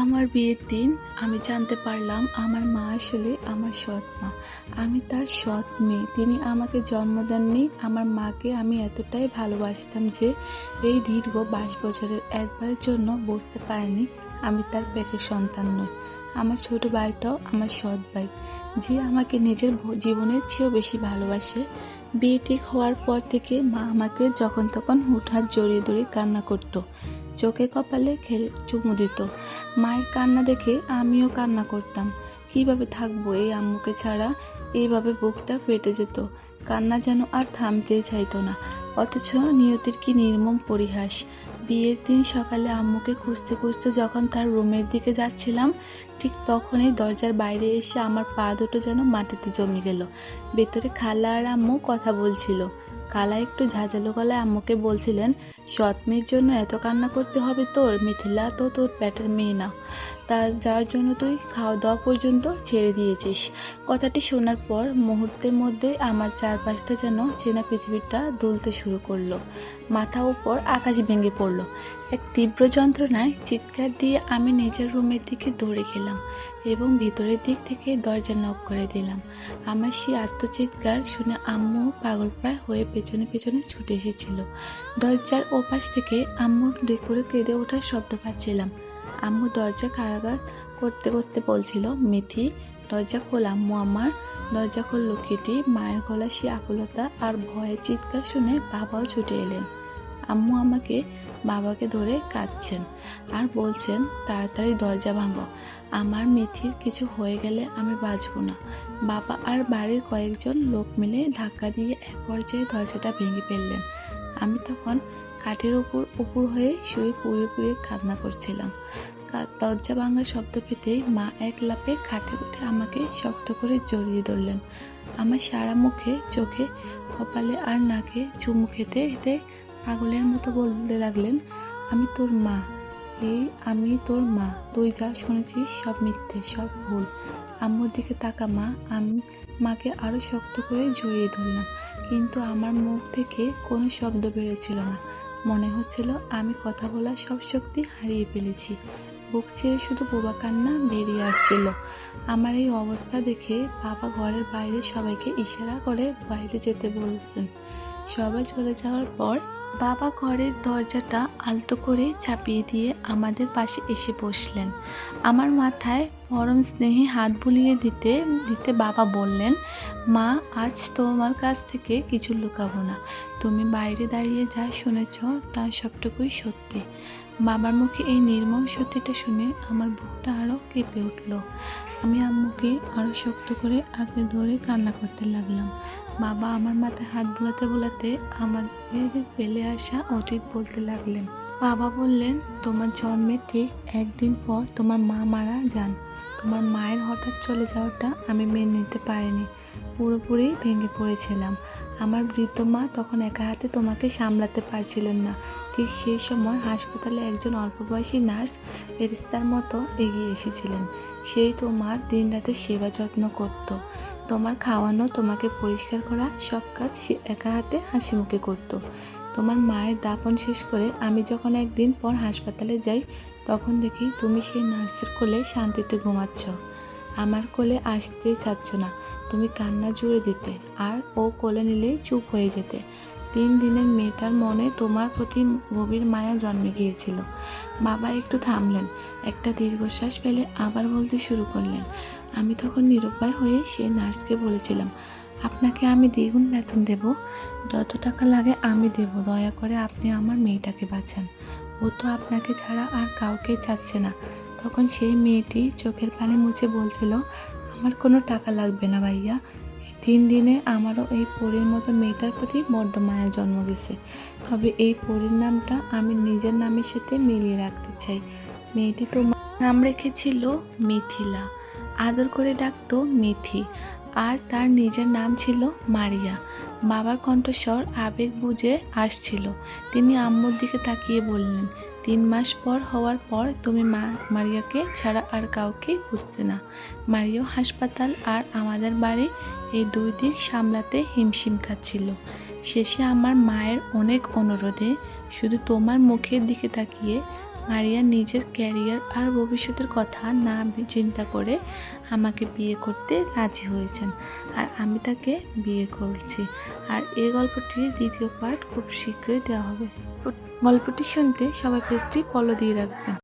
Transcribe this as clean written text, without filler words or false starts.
আমার বিয়ের দিন আমি জানতে পারলাম আমার মা আসলে আমার সৎ মা। আমি তার সৎ মেয়ে। তিনি আমাকে জন্ম দেননি। আমার মাকে আমি এতটাই ভালোবাসতাম যে এই দীর্ঘ 22 বছরের একবারের জন্য বুঝতে পারিনি আমি তার পেটের সন্তান নই। আমার ছোট ভাইটাও আমার সৎ ভাই, যে আমাকে নিজের জীবনের চেয়েও বেশি ভালোবাসে। বিয়ে ঠিক হওয়ার পর থেকে মা আমাকে যখন তখন হুটহাট জড়িয়ে ধরে কান্না করতো, চোখে কপালে চুমু দিত। মায়ের কান্না দেখে আমিও কান্না করতাম। কিভাবে থাকবো এই আম্মুকে ছাড়া? এইভাবে বুকটা ফেটে যেত। কান্না যেন আর থামতেই চাইতো না। অথচ নিয়তির কি নির্মম পরিহাস! বিয়ের দিন সকালে আম্মুকে খুঁজতে খুঁজতে যখন তার রুমের দিকে যাচ্ছিলাম, ঠিক তখনই দরজার বাইরে এসে আমার পা দুটো যেন মাটিতে জমে গেল। ভেতরে খালা আর আম্মু কথা বলছিল। খালা একটু ঝাঁঝালো গলায় আম্মুকে বলছিলেন, সৎ মেয়ের জন্য এত কান্না করতে হবে তোর? মিথিলা তো তোর পেটের মেয়ে না, যার জন্য তুই খাওয়া দাওয়া পর্যন্ত ছেড়ে দিয়েছিস। কথাটি শোনার পর মুহূর্তের মধ্যে আমার চারপাশটা যেন চেনা পৃথিবীটা দুলতে শুরু করলো। মাথা উপর আকাশ ভেঙে পড়লো। এক তীব্র যন্ত্রণায় চিৎকার দিয়ে আমি নিজের রুমের দিকে দৌড়ে গেলাম এবং ভিতরের দিক থেকে দরজা নক করে দিলাম। আমার সেই আত্মচিৎকার শুনে আম্মু পাগল প্রায় হয়ে পেছনে পেছনে ছুটে এসেছিল। দরজার ওপাশ থেকে আম্মুর করে কেঁদে ওঠার শব্দ পাচ্ছিলাম। আম্মু দরজা কারাগার করতে করতে বলছিল, মিথি দরজা খোল আম্মু আমার। দরজা খোল লক্ষ্মীটি। মায়ের গলা সে আকুলতা আর ভয়ের চিৎকার শুনে বাবাও ছুটে এলেন। আম্মু আমাকে বাবাকে ধরে কাঁদছেন আর বলছেন, তাড়াতাড়ি দরজা ভাঙো, আমার মিথির কিছু হয়ে গেলে আমি বাঁচব না। বাবা আর বাড়ির কয়েকজন লোক মিলে ধাক্কা দিয়ে এক পর্যায়ে দরজাটা ভেঙে ফেললেন। আমি তখন কাঠের উপর হয়ে শুয়ে পুড়ে পুড়ে কান্না করছিলাম। দরজা ভাঙার শব্দ পেতেই মা এক লাফে খাটে উঠে আমাকে শক্ত করে জড়িয়ে ধরলেন। আমার সারা মুখে, চোখে, কপালে আর নাকে চুমু খেতে খেতে পাগলের মতো বলতে লাগলেন, আমি তোর মা, আমি তোর মা, তুই যা শুনেছিস সব মিথ্যে, সব ভুল। আম্মুর দিকে তাকা মা। আমি মাকে আরো শক্ত করে জড়িয়ে ধরলাম, কিন্তু আমার মুখ থেকে কোনো শব্দ বেরোচ্ছিল না। মনে হচ্ছিল আমি কথা বলার সব শক্তি হারিয়ে ফেলেছি। বুক ছেড়ে শুধু বোবা কান্না বেরিয়ে আসছিল। আমার এই অবস্থা দেখে বাবা ঘরের বাইরে সবাইকে ইশারা করে বাইরে যেতে বললেন। সবাই চলে যাওয়ার পর বাবা ঘরের দরজাটা আলতো করে চাপিয়ে দিয়ে আমাদের পাশে এসে বসলেন। আমার মাথায় পরম স্নেহে হাত বুলিয়ে দিতে দিতে বাবা বললেন, মা আজ তোমার কাছ থেকে কিছু লুকাবো না। তুমি বাইরে দাঁড়িয়ে যা শুনেছ তা সবটুকুই সত্যি। বাবার মুখে এই নির্মম সত্যিটা শুনে আমার বুকটা আরও কেঁপে উঠল। আমি আম্মুকে আরও শক্ত করে আঁকড়ে ধরে কান্না করতে লাগলাম। বাবা আমার মাথায় হাত বোলাতে বোলাতে আমাদের ফেলে আসা অতীত বলতে লাগলেন। বাবা বললেন, তোমার জন্মের ঠিক একদিন পর তোমার মা মারা যান। তোমার মায়ের হঠাৎ চলে যাওয়াটা আমি মেনে নিতে পারিনি। পুরোপুরি ভেঙে পড়েছিলাম। আমার বৃদ্ধ মা তখন একা হাতে তোমাকে সামলাতে পারছিলেন না। ঠিক সেই সময় হাসপাতালে একজন অল্পবয়সী নার্স ফেরেশতার মতো এগিয়ে এসেছিলেন। সেই তোমার দিনরাতে সেবা যত্ন করত। তোমার খাওয়ানো, তোমাকে পরিষ্কার করা সব কাজ সে একা হাতে হাসি মুখে করত। তোমার মায়ের দাফন শেষ করে আমি যখন একদিন পর হাসপাতালে যাই, তখন দেখি তুমি সেই নার্সের কোলে শান্তিতে ঘুমাচ্ছ। আমার কোলে আসতে চাচ্ছ না। তুমি কান্না জুড়ে দিতে আর ও কোলে নিলেই চুপ হয়ে যেতে। 3 দিনের মেয়েটার মনে তোমার প্রতি গভীর মায়া জন্মে গিয়েছিল। বাবা একটু থামলেন, একটা দীর্ঘশ্বাস ফেলে আবার বলতে শুরু করলেন। আমি তখন নিরুপায় হয়ে সেই নার্সকে বলেছিলাম, আপনাকে আমি দ্বিগুণ বেতন দেব, যত টাকা লাগে আমি দেব, দয়া করে আপনি আমার মেয়েটাকে বাঁচান। ও তো আপনাকে ছাড়া আর কাউকে চাচ্ছে না। তখন সেই মেয়েটি চোখের পানি মুছে বলছিল, আমার কোনো টাকা লাগবে না ভাইয়া। এই 3 দিনে আমারও এই পরীর মতো মেয়েটার প্রতি বড্ড মায়া জন্ম গেছে। তবে এই পরীর নামটা আমি নিজের নামের সাথে মিলিয়ে রাখতে চাই। মেয়েটি তোমার নাম রেখেছিল মিথিলা, আদর করে ডাকতো মিথি, আর তার নিজের নাম ছিল মারিয়া। বাবার কণ্ঠস্বর আবেগ বুঝে আসছিল। তিনি আম্মুর দিকে তাকিয়ে বললেন, 3 মাস পর হওয়ার পর তুমি মারিয়াকে ছাড়া আর কাউকে বুঝতে না। মারিয়াও হাসপাতাল আর আমাদের বাড়ি, এই 2 দিক সামলাতে হিমশিম খাচ্ছিল। শেষে আমার মায়ের অনেক অনুরোধে, শুধু তোমার মুখের দিকে তাকিয়ে মারিয়া নিজের ক্যারিয়ার আর ভবিষ্যতের কথা না চিন্তা করে আমাকে বিয়ে করতে রাজি হয়েছেন, আর আমি তাকে বিয়ে করছি। আর এই গল্পটির দ্বিতীয় পার্ট খুব শীঘ্রই দেওয়া হবে। গল্পটি শুনতে সবাই পেজটি ফলো দিয়ে রাখবেন।